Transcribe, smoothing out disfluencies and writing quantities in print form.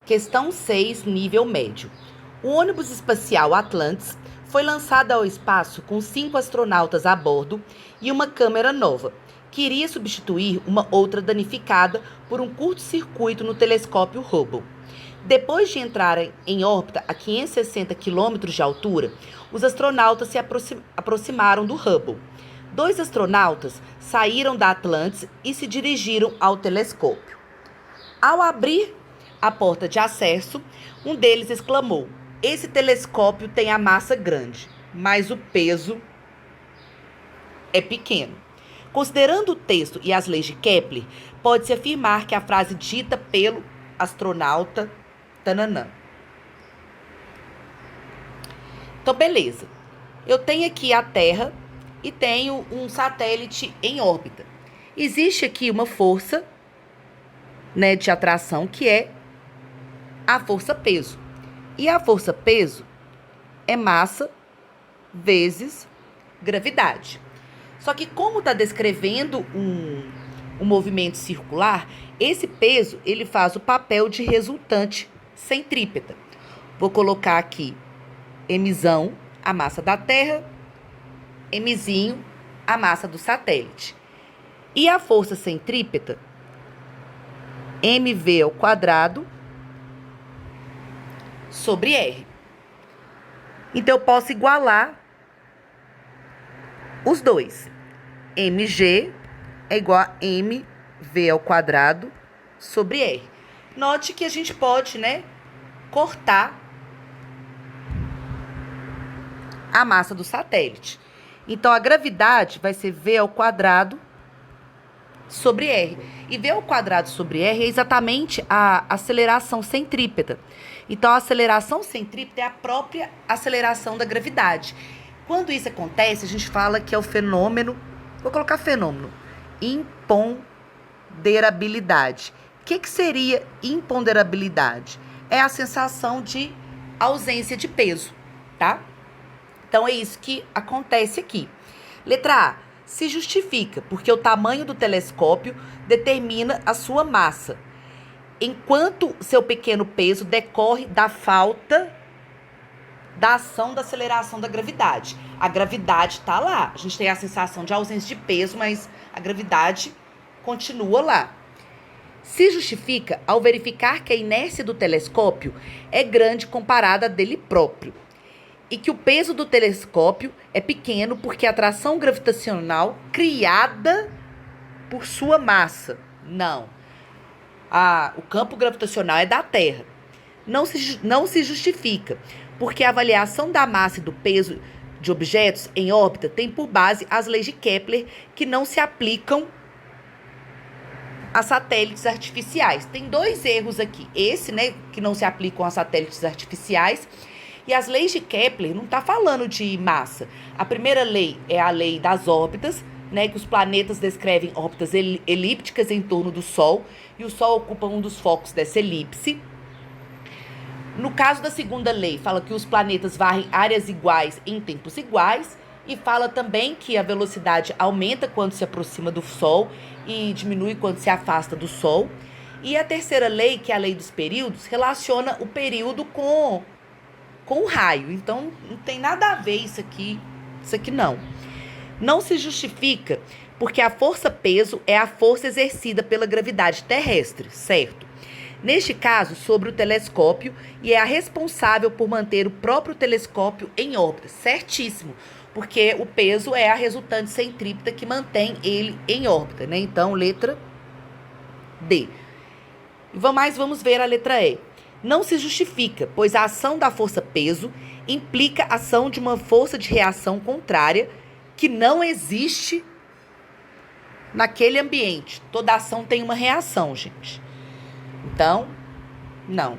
Questão 6, nível médio. O ônibus espacial Atlantis foi lançado ao espaço com 5 astronautas a bordo e uma câmera nova, que iria substituir uma outra danificada por um curto-circuito no telescópio Hubble. Depois de entrarem em órbita a 560 quilômetros de altura, os astronautas se aproximaram do Hubble. 2 astronautas saíram da Atlantis e se dirigiram ao telescópio. Ao abrir a porta de acesso, um deles exclamou: "Esse telescópio tem a massa grande, mas o peso é pequeno." Considerando o texto e as leis de Kepler, pode-se afirmar que a frase dita pelo astronauta tananã. Então, beleza. Eu tenho aqui a Terra e tenho um satélite em órbita. Existe aqui uma força, né, de atração, que é a força-peso. E a força-peso é massa vezes gravidade. Só que como está descrevendo um movimento circular, esse peso ele faz o papel de resultante centrípeta. Vou colocar aqui Mzão, a massa da Terra, Mzinho, a massa do satélite. E a força centrípeta, mv ao quadrado sobre R. Então, eu posso igualar os dois. Mg é igual a mv ao quadrado sobre R. Note que a gente pode, né, cortar a massa do satélite. Então, a gravidade vai ser v ao quadrado sobre R. E v ao quadrado sobre R é exatamente a aceleração centrípeta. Então, a aceleração centrípeta é a própria aceleração da gravidade. Quando isso acontece, a gente fala que é o fenômeno, vou colocar fenômeno, imponderabilidade. O que seria imponderabilidade? É a sensação de ausência de peso, tá? Então, é isso que acontece aqui. Letra A. Se justifica, porque o tamanho do telescópio determina a sua massa, enquanto seu pequeno peso decorre da falta da ação da aceleração da gravidade. A gravidade está lá. A gente tem a sensação de ausência de peso, mas a gravidade continua lá. Se justifica ao verificar que a inércia do telescópio é grande comparada a dele próprio e que o peso do telescópio é pequeno porque a atração gravitacional criada por sua massa. Não. O campo gravitacional é da Terra. Não se justifica, porque a avaliação da massa e do peso de objetos em órbita tem por base as leis de Kepler, que não se aplicam a satélites artificiais. Tem 2 erros aqui. Esse, né, que não se aplicam a satélites artificiais. E as leis de Kepler não está falando de massa. A primeira lei é a lei das órbitas, né, que os planetas descrevem órbitas elípticas em torno do Sol, e o Sol ocupa um dos focos dessa elipse. No caso da segunda lei, fala que os planetas varrem áreas iguais em tempos iguais, e fala também que a velocidade aumenta quando se aproxima do Sol e diminui quando se afasta do Sol. E a terceira lei, que é a lei dos períodos, relaciona o período com o raio. Então, não tem nada a ver isso aqui não. Não se justifica porque a força-peso é a força exercida pela gravidade terrestre, certo? Neste caso, sobre o telescópio, e é a responsável por manter o próprio telescópio em órbita. Certíssimo, porque o peso é a resultante centrípeta que mantém ele em órbita, né? Então, letra D. Vamos ver a letra E. Não se justifica, pois a ação da força-peso implica a ação de uma força de reação contrária que não existe naquele ambiente. Toda ação tem uma reação, gente. Então, não.